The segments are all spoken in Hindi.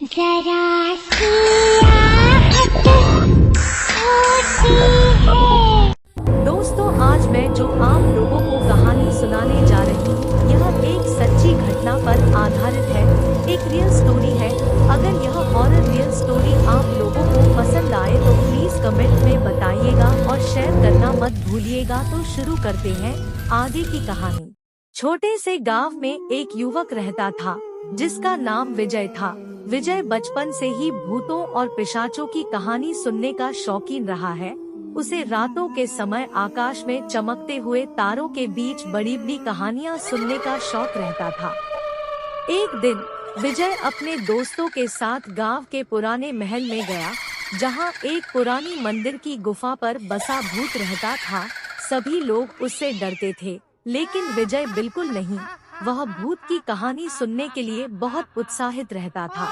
जरा सी आहट होती है। दोस्तों, आज मैं जो आप लोगों को कहानी सुनाने जा रही हूँ, यह एक सच्ची घटना पर आधारित है, एक रियल स्टोरी है। अगर यह हॉरर रियल स्टोरी आप लोगों को पसंद आए तो प्लीज कमेंट में बताइएगा और शेयर करना मत भूलिएगा। तो शुरू करते हैं आगे की कहानी। छोटे से गांव में एक युवक रहता था जिसका नाम विजय था। विजय बचपन से ही भूतों और पिशाचों की कहानी सुनने का शौकीन रहा है। उसे रातों के समय आकाश में चमकते हुए तारों के बीच बड़ी बड़ी कहानियां सुनने का शौक रहता था। एक दिन विजय अपने दोस्तों के साथ गांव के पुराने महल में गया, जहां एक पुरानी मंदिर की गुफा पर बसा भूत रहता था। सभी लोग उससे डरते थे, लेकिन विजय बिल्कुल नहीं। वह भूत की कहानी सुनने के लिए बहुत उत्साहित रहता था।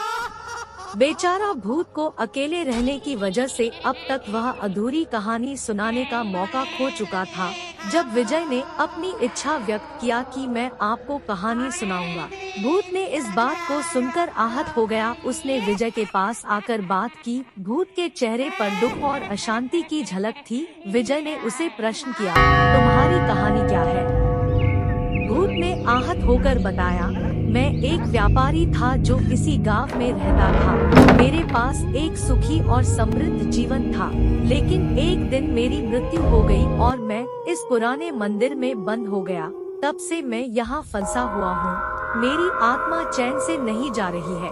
बेचारा भूत को अकेले रहने की वजह से अब तक वह अधूरी कहानी सुनाने का मौका खो चुका था। जब विजय ने अपनी इच्छा व्यक्त किया कि मैं आपको कहानी सुनाऊंगा, भूत ने इस बात को सुनकर आहत हो गया। उसने विजय के पास आकर बात की। भूत के चेहरे पर दुख और अशांति की झलक थी। विजय ने उसे प्रश्न किया, तुम्हारी कहानी क्या है? भूत ने आहत होकर बताया, मैं एक व्यापारी था जो किसी गांव में रहता था। मेरे पास एक सुखी और समृद्ध जीवन था, लेकिन एक दिन मेरी मृत्यु हो गई और मैं इस पुराने मंदिर में बंद हो गया। तब से मैं यहाँ फंसा हुआ हूँ। मेरी आत्मा चैन से नहीं जा रही है।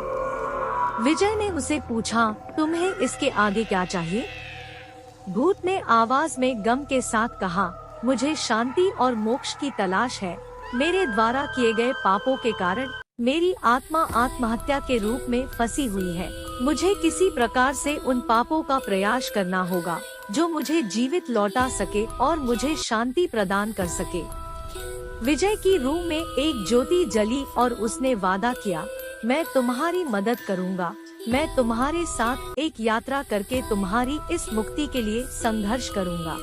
विजय ने उसे पूछा, तुम्हें इसके आगे क्या चाहिए? भूत ने आवाज में गम के साथ कहा, मुझे शांति और मोक्ष की तलाश है। मेरे द्वारा किए गए पापों के कारण मेरी आत्मा आत्महत्या के रूप में फंसी हुई है। मुझे किसी प्रकार से उन पापों का प्रयास करना होगा जो मुझे जीवित लौटा सके और मुझे शांति प्रदान कर सके। विजय की रूह में एक ज्योति जली और उसने वादा किया, मैं तुम्हारी मदद करूंगा। मैं तुम्हारे साथ एक यात्रा करके तुम्हारी इस मुक्ति के लिए संघर्ष करूंगा।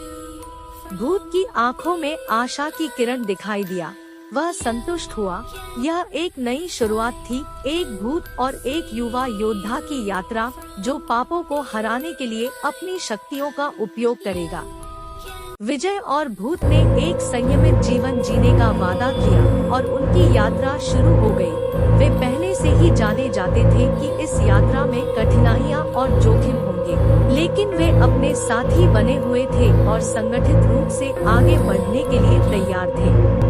भूत की आंखों में आशा की किरण दिखाई दिया। वह संतुष्ट हुआ। यह एक नई शुरुआत थी, एक भूत और एक युवा योद्धा की यात्रा जो पापों को हराने के लिए अपनी शक्तियों का उपयोग करेगा। विजय और भूत ने एक संयमित जीवन जीने का वादा किया और उनकी यात्रा शुरू हो गई। वे पहले से ही जाने जाते थे कि इस यात्रा में कठिनाइयां और जोखिम होंगे, लेकिन वे अपने साथी बने हुए थे और संगठित रूप से आगे बढ़ने के लिए तैयार थे।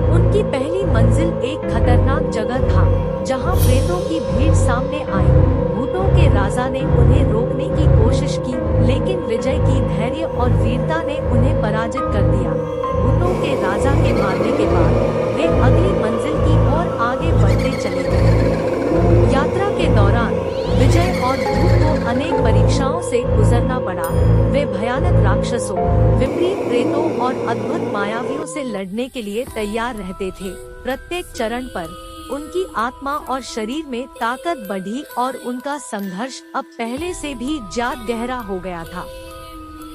उनकी पहली मंजिल एक खतरनाक जगह था, जहां प्रेतों की भीड़ सामने आई। भूतों के राजा ने उन्हें रोकने की कोशिश की, लेकिन विजय की धैर्य और वीरता ने उन्हें पराजित कर दिया। भूतों के राजा के मारने के बाद वे अगली मंजिल की ओर आगे बढ़ते चले गए। यात्रा के दौरान विजय और भूत को अनेक परीक्षाओं से गुजरना पड़ा। वे भयानक राक्षसों, विपरीत प्रेतों और अद्भुत मायावियों से लड़ने के लिए तैयार रहते थे। प्रत्येक चरण पर उनकी आत्मा और शरीर में ताकत बढ़ी और उनका संघर्ष अब पहले से भी ज्यादा गहरा हो गया था।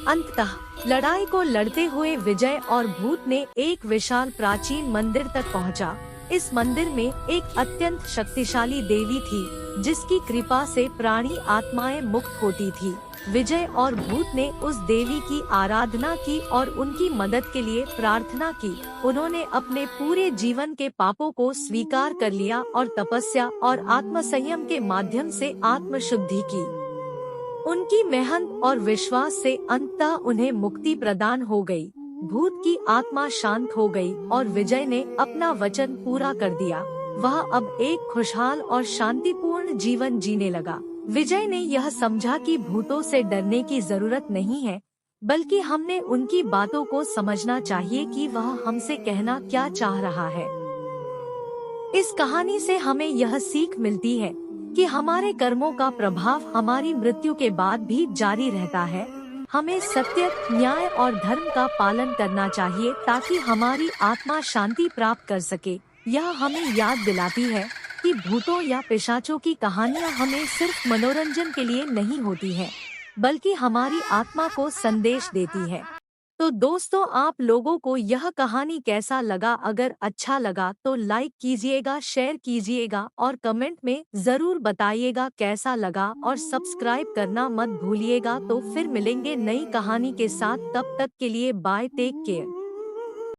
अंततः लड़ाई को लड़ते हुए विजय और भूत ने एक विशाल प्राचीन मंदिर तक पहुंचा। इस मंदिर में एक अत्यंत शक्तिशाली देवी थी, जिसकी कृपा से प्राणी आत्माएं मुक्त होती थी। विजय और भूत ने उस देवी की आराधना की और उनकी मदद के लिए प्रार्थना की। उन्होंने अपने पूरे जीवन के पापों को स्वीकार कर लिया और तपस्या और आत्मसंयम के माध्यम से आत्मशुद्धि की। उनकी मेहनत और विश्वास से अंततः उन्हें मुक्ति प्रदान हो गई। भूत की आत्मा शांत हो गई और विजय ने अपना वचन पूरा कर दिया। वह अब एक खुशहाल और शांतिपूर्ण जीवन जीने लगा। विजय ने यह समझा कि भूतों से डरने की जरूरत नहीं है, बल्कि हमने उनकी बातों को समझना चाहिए कि वह हमसे कहना क्या चाह रहा है। इस कहानी से हमें यह सीख मिलती है कि हमारे कर्मों का प्रभाव हमारी मृत्यु के बाद भी जारी रहता है। हमें सत्य, न्याय और धर्म का पालन करना चाहिए ताकि हमारी आत्मा शांति प्राप्त कर सके। यह हमें याद दिलाती है कि भूतों या पिशाचों की कहानियां हमें सिर्फ मनोरंजन के लिए नहीं होती है, बल्कि हमारी आत्मा को संदेश देती है। तो दोस्तों, आप लोगों को यह कहानी कैसा लगा? अगर अच्छा लगा तो लाइक कीजिएगा, शेयर कीजिएगा और कमेंट में ज़रूर बताइएगा कैसा लगा, और सब्सक्राइब करना मत भूलिएगा। तो फिर मिलेंगे नई कहानी के साथ, तब तक के लिए बाय, टेक केयर।